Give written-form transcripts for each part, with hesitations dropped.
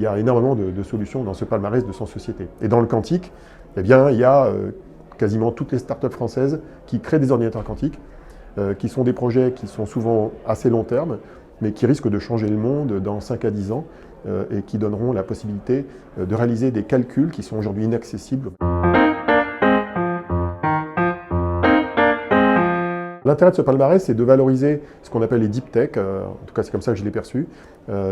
Il y a énormément de solutions dans ce palmarès de 100 sociétés. Et dans le quantique, eh bien, il y a quasiment toutes les startups françaises qui créent des ordinateurs quantiques, qui sont des projets qui sont souvent assez long terme, mais qui risquent de changer le monde dans 5 à 10 ans et qui donneront la possibilité de réaliser des calculs qui sont aujourd'hui inaccessibles. L'intérêt de ce palmarès, c'est de valoriser ce qu'on appelle les deep tech, en tout cas c'est comme ça que je l'ai perçu,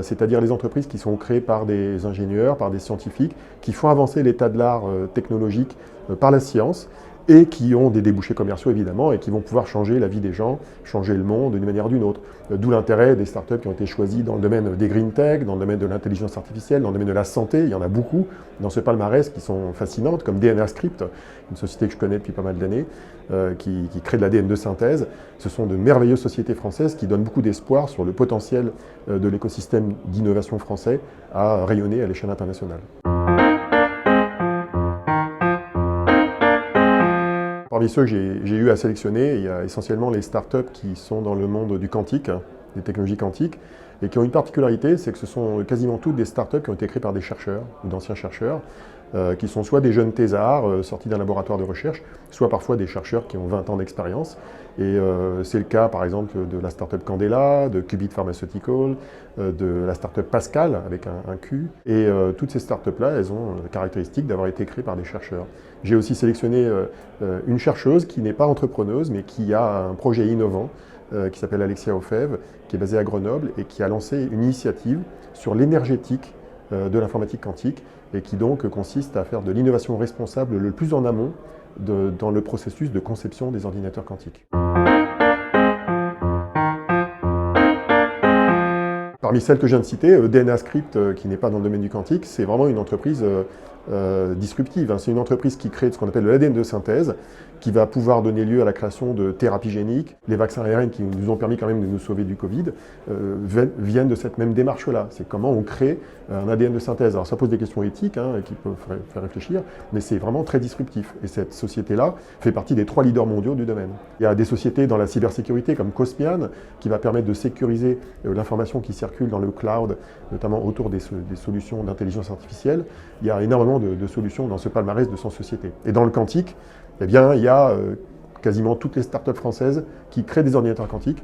c'est-à-dire les entreprises qui sont créées par des ingénieurs, par des scientifiques, qui font avancer l'état de l'art technologique par la science, et qui ont des débouchés commerciaux évidemment, et qui vont pouvoir changer la vie des gens, changer le monde d'une manière ou d'une autre. D'où l'intérêt des startups qui ont été choisies dans le domaine des green tech, dans le domaine de l'intelligence artificielle, dans le domaine de la santé. Il y en a beaucoup dans ce palmarès qui sont fascinantes, comme DNA Script, une société que je connais depuis pas mal d'années, qui crée de l'ADN de synthèse. Ce sont de merveilleuses sociétés françaises qui donnent beaucoup d'espoir sur le potentiel de l'écosystème d'innovation français à rayonner à l'échelle internationale. Parmi ceux que j'ai eu à sélectionner, il y a essentiellement les startups qui sont dans le monde du quantique, des technologies quantiques, et qui ont une particularité, c'est que ce sont quasiment toutes des startups qui ont été créées par des chercheurs, ou d'anciens chercheurs, qui sont soit des jeunes thésards sortis d'un laboratoire de recherche, soit parfois des chercheurs qui ont 20 ans d'expérience. Et c'est le cas par exemple de la startup Candela, de Qubit Pharmaceutical, de la startup Pascal avec un Q. Et toutes ces startups-là, elles ont la caractéristique d'avoir été créées par des chercheurs. J'ai aussi sélectionné une chercheuse qui n'est pas entrepreneuse, mais qui a un projet innovant qui s'appelle Alexia Ofev, qui est basée à Grenoble et qui a lancé une initiative sur l'énergétique de l'informatique quantique et qui donc consiste à faire de l'innovation responsable le plus en amont dans le processus de conception des ordinateurs quantiques. Parmi celles que je viens de citer, DNA Script, qui n'est pas dans le domaine du quantique, c'est vraiment une entreprise disruptive. C'est une entreprise qui crée ce qu'on appelle de l'ADN de synthèse, qui va pouvoir donner lieu à la création de thérapies géniques. Les vaccins ARN qui nous ont permis quand même de nous sauver du Covid viennent de cette même démarche-là. C'est comment on crée un ADN de synthèse. Alors ça pose des questions éthiques qui peuvent faire réfléchir, mais c'est vraiment très disruptif. Et cette société-là fait partie des 3 leaders mondiaux du domaine. Il y a des sociétés dans la cybersécurité comme Cosmian, qui va permettre de sécuriser l'information qui circule dans le cloud, notamment autour des solutions d'intelligence artificielle. Il y a énormément de solutions dans ce palmarès de 100 sociétés. Et dans le quantique, eh bien, il y a quasiment toutes les startups françaises qui créent des ordinateurs quantiques,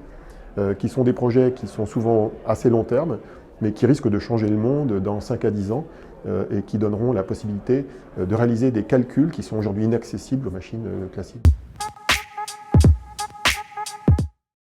qui sont des projets qui sont souvent assez long terme, mais qui risquent de changer le monde dans 5 à 10 ans et qui donneront la possibilité de réaliser des calculs qui sont aujourd'hui inaccessibles aux machines classiques.